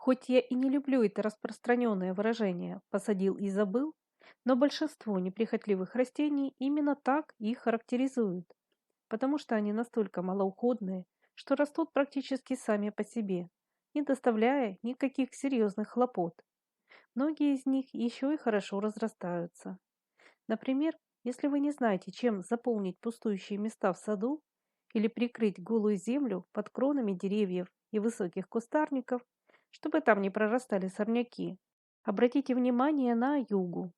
Хоть я и не люблю это распространенное выражение «посадил и забыл», но большинство неприхотливых растений именно так их характеризуют, потому что они настолько малоуходные, что растут практически сами по себе, не доставляя никаких серьезных хлопот. Многие из них еще и хорошо разрастаются. Например, если вы не знаете, чем заполнить пустующие места в саду или прикрыть голую землю под кронами деревьев и высоких кустарников, чтобы там не прорастали сорняки, обратите внимание на югу.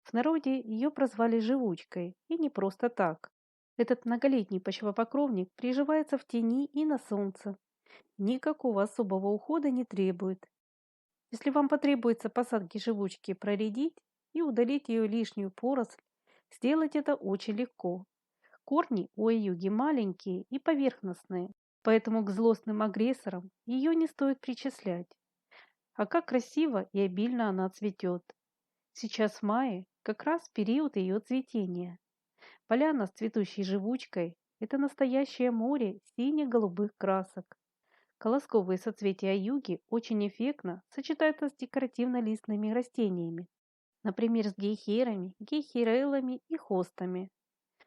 В народе ее прозвали живучкой, и не просто так. Этот многолетний почвопокровник приживается в тени и на солнце. Никакого особого ухода не требует. Если вам потребуется посадки живучки проредить и удалить ее лишнюю поросль, сделать это очень легко. Корни у юги маленькие и поверхностные, поэтому к злостным агрессорам ее не стоит причислять. А как красиво и обильно она цветет. Сейчас в мае как раз период ее цветения. Поляна с цветущей живучкой– это настоящее море сине-голубых красок. Колосковые соцветия юги очень эффектно сочетаются с декоративно-листными растениями, например, с гейхерами, гейхереллами и хостами.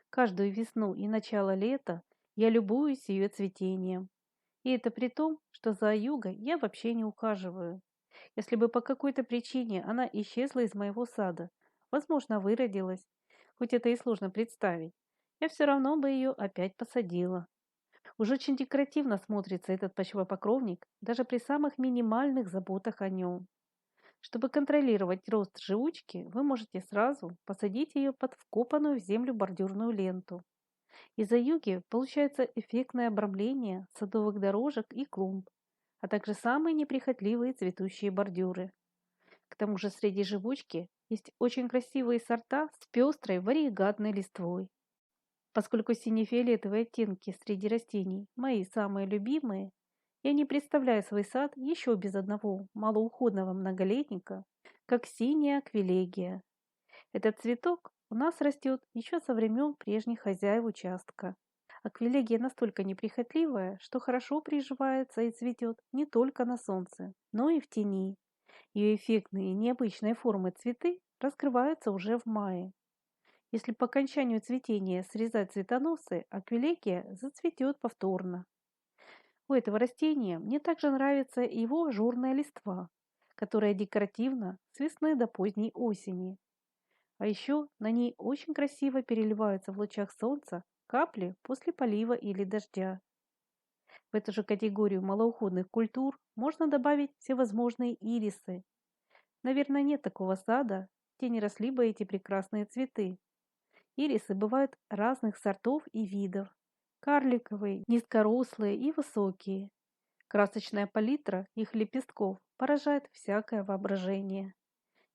Каждую весну и начало лета я любуюсь ее цветением. И это при том, что за югой я вообще не ухаживаю. Если бы по какой-то причине она исчезла из моего сада, возможно, выродилась, хоть это и сложно представить, я все равно бы ее опять посадила. Уж очень декоративно смотрится этот почвопокровник даже при самых минимальных заботах о нем. Чтобы контролировать рост живучки, вы можете сразу посадить ее под вкопанную в землю бордюрную ленту. Из-за юги получается эффектное обрамление садовых дорожек и клумб, а также самые неприхотливые цветущие бордюры. К тому же среди живучки есть очень красивые сорта с пестрой варигатной листвой. Поскольку сине-фиолетовые оттенки среди растений мои самые любимые, я не представляю свой сад еще без одного малоуходного многолетника, как синяя аквилегия. Этот цветок у нас растет еще со времен прежних хозяев участка. Аквилегия настолько неприхотливая, что хорошо приживается и цветет не только на солнце, но и в тени. Ее эффектные и необычной формы цветы раскрываются уже в мае. Если по окончанию цветения срезать цветоносы, аквилегия зацветет повторно. У этого растения мне также нравится его ажурная листва, которая декоративна с весны до поздней осени. А еще на ней очень красиво переливаются в лучах солнца капли после полива или дождя. В эту же категорию малоуходных культур можно добавить всевозможные ирисы. Наверное, нет такого сада, где не росли бы эти прекрасные цветы. Ирисы бывают разных сортов и видов. Карликовые, низкорослые и высокие. Красочная палитра их лепестков поражает всякое воображение.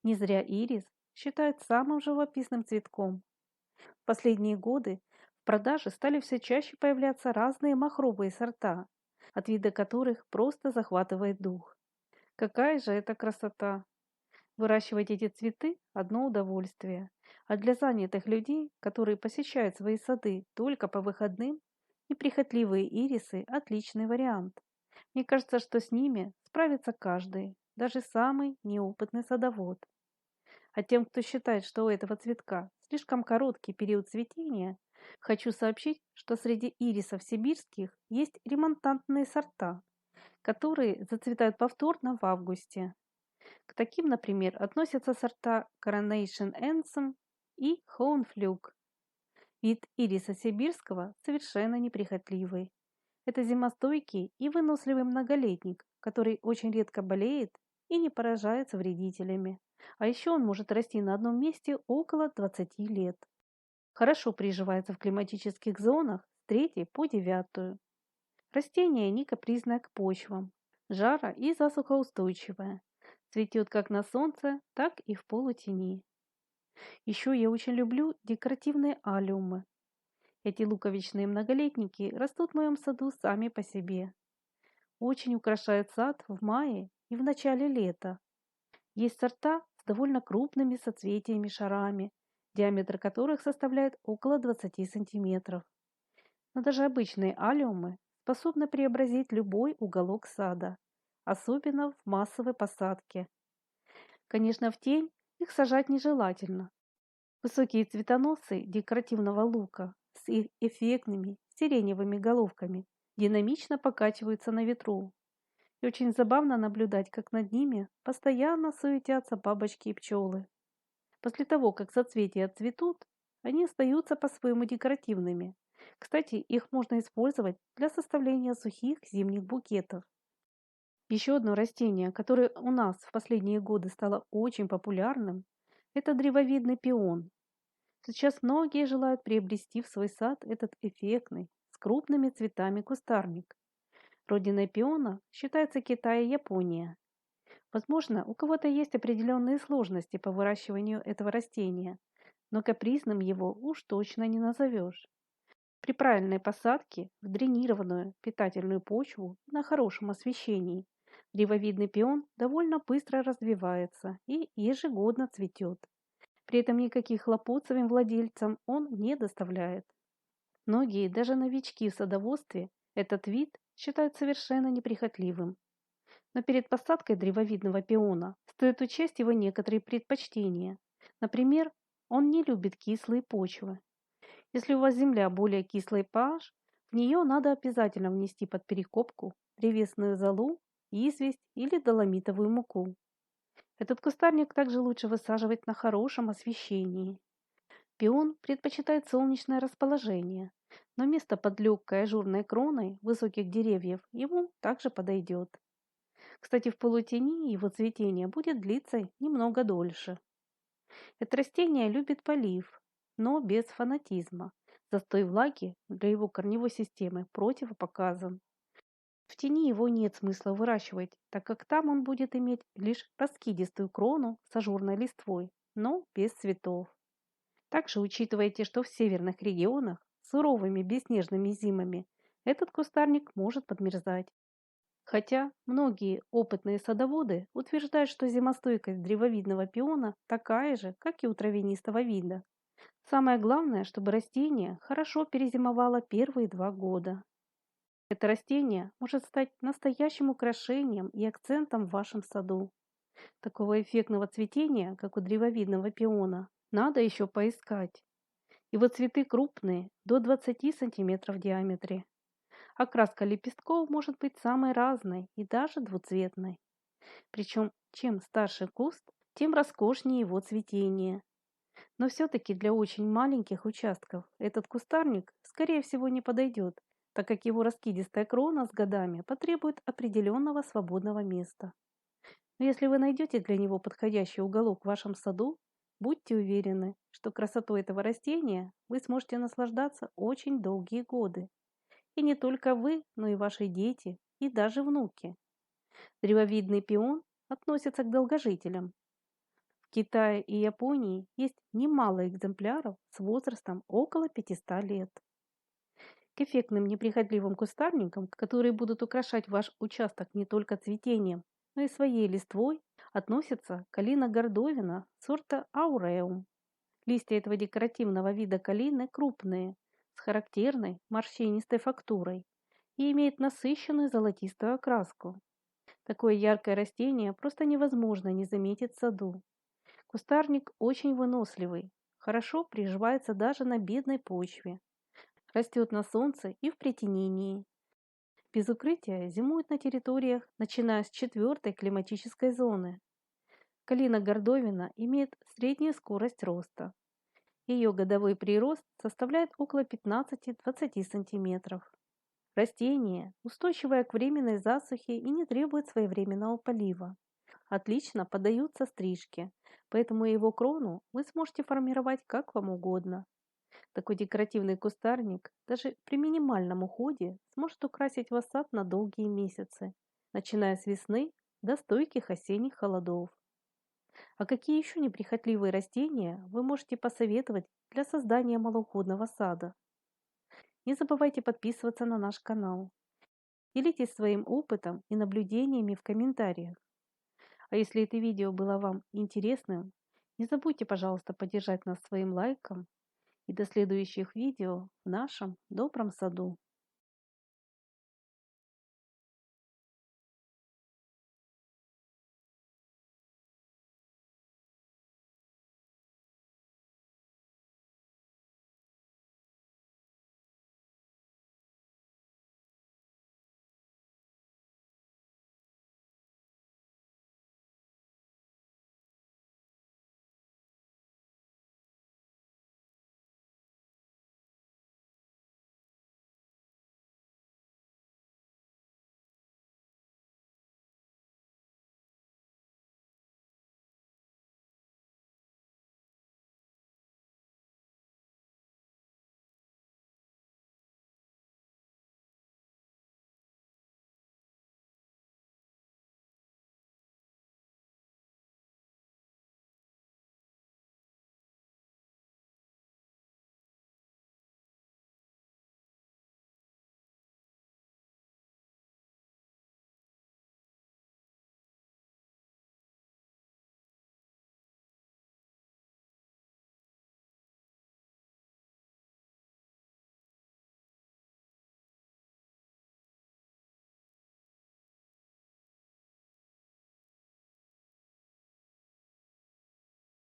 Не зря ирис считают самым живописным цветком. В последние годы в продаже стали все чаще появляться разные махровые сорта, от вида которых просто захватывает дух. Какая же это красота! Выращивать эти цветы– одно удовольствие. А для занятых людей, которые посещают свои сады только по выходным, неприхотливые ирисы– отличный вариант. Мне кажется, что с ними справится каждый, даже самый неопытный садовод. А тем, кто считает, что у этого цветка слишком короткий период цветения, хочу сообщить, что среди ирисов сибирских есть ремонтантные сорта, которые зацветают повторно в августе. К таким, например, относятся сорта Coronation Anson и Hohenflug. Вид ириса сибирского совершенно неприхотливый. Это зимостойкий и выносливый многолетник, который очень редко болеет и не поражается вредителями. А еще он может расти на одном месте около 20 лет. Хорошо приживается в климатических зонах с 3 по 9. Растение не капризное к почвам, жара и засухоустойчивое. Цветет как на солнце, так и в полутени. Еще я очень люблю декоративные алиумы. Эти луковичные многолетники растут в моем саду сами по себе. Очень украшают сад в мае и в начале лета. Есть сорта с довольно крупными соцветиями шарами, диаметр которых составляет около 20 сантиметров. Но даже обычные алиумы способны преобразить любой уголок сада. особенно в массовой посадке. Конечно, в тень их сажать нежелательно. Высокие цветоносы декоративного лука с их эффектными сиреневыми головками динамично покачиваются на ветру. И очень забавно наблюдать, как над ними постоянно суетятся бабочки и пчелы. После того, как соцветия отцветут, они остаются по-своему декоративными. Кстати, их можно использовать для составления сухих зимних букетов. Еще одно растение, которое у нас в последние годы стало очень популярным, это древовидный пион. Сейчас многие желают приобрести в свой сад этот эффектный, с крупными цветами кустарник. Родиной пиона считается Китай и Япония. Возможно, у кого-то есть определенные сложности по выращиванию этого растения, но капризным его уж точно не назовешь. При правильной посадке в дренированную питательную почву на хорошем освещении древовидный пион довольно быстро развивается и ежегодно цветет. При этом никаких хлопот своим владельцам он не доставляет. Многие, даже новички в садоводстве, этот вид считают совершенно неприхотливым. Но перед посадкой древовидного пиона стоит учесть его некоторые предпочтения. Например, он не любит кислые почвы. Если у вас земля более кислой pH, в нее надо обязательно внести под перекопку древесную золу, известь или доломитовую муку. Этот кустарник также лучше высаживать на хорошем освещении. Пион предпочитает солнечное расположение, но место под легкой ажурной кроной высоких деревьев ему также подойдет. Кстати, в полутени его цветение будет длиться немного дольше. Это растение любит полив, но без фанатизма. Застой влаги для его корневой системы противопоказан. В тени его нет смысла выращивать, так как там он будет иметь лишь раскидистую крону с ажурной листвой, но без цветов. Также учитывайте, что в северных регионах с суровыми бесснежными зимами этот кустарник может подмерзать. Хотя многие опытные садоводы утверждают, что зимостойкость древовидного пиона такая же, как и у травянистого вида. Самое главное, чтобы растение хорошо перезимовало первые 2 года. Это растение может стать настоящим украшением и акцентом в вашем саду. Такого эффектного цветения, как у древовидного пиона, надо еще поискать. Его цветы крупные, до 20 сантиметров в диаметре. Окраска лепестков может быть самой разной и даже двуцветной. Причем, чем старше куст, тем роскошнее его цветение. Но все-таки для очень маленьких участков этот кустарник, скорее всего, не подойдет, так как его раскидистая крона с годами потребует определенного свободного места. Но если вы найдете для него подходящий уголок в вашем саду, будьте уверены, что красотой этого растения вы сможете наслаждаться очень долгие годы. И не только вы, но и ваши дети и даже внуки. Древовидный пион относится к долгожителям. В Китае и Японии есть немало экземпляров с возрастом около 500 лет. К эффектным неприхотливым кустарникам, которые будут украшать ваш участок не только цветением, но и своей листвой, относится калина гордовина сорта ауреум. Листья этого декоративного вида калины крупные, с характерной морщинистой фактурой и имеет насыщенную золотистую окраску. Такое яркое растение просто невозможно не заметить в саду. Кустарник очень выносливый, хорошо приживается даже на бедной почве. Растет на солнце и в притенении. Без укрытия зимует на территориях, начиная с 4-й климатической зоны. Калина гордовина имеет среднюю скорость роста. Ее годовой прирост составляет около 15-20 сантиметров. Растение устойчивое к временной засухе и не требует своевременного полива. Отлично поддаются стрижке, поэтому его крону вы сможете формировать как вам угодно. Такой декоративный кустарник даже при минимальном уходе сможет украсить ваш сад на долгие месяцы, начиная с весны до стойких осенних холодов. А какие еще неприхотливые растения вы можете посоветовать для создания малоуходного сада? Не забывайте подписываться на наш канал. Делитесь своим опытом и наблюдениями в комментариях. А если это видео было вам интересным, не забудьте, пожалуйста, поддержать нас своим лайком. И до следующих видео в нашем добром саду.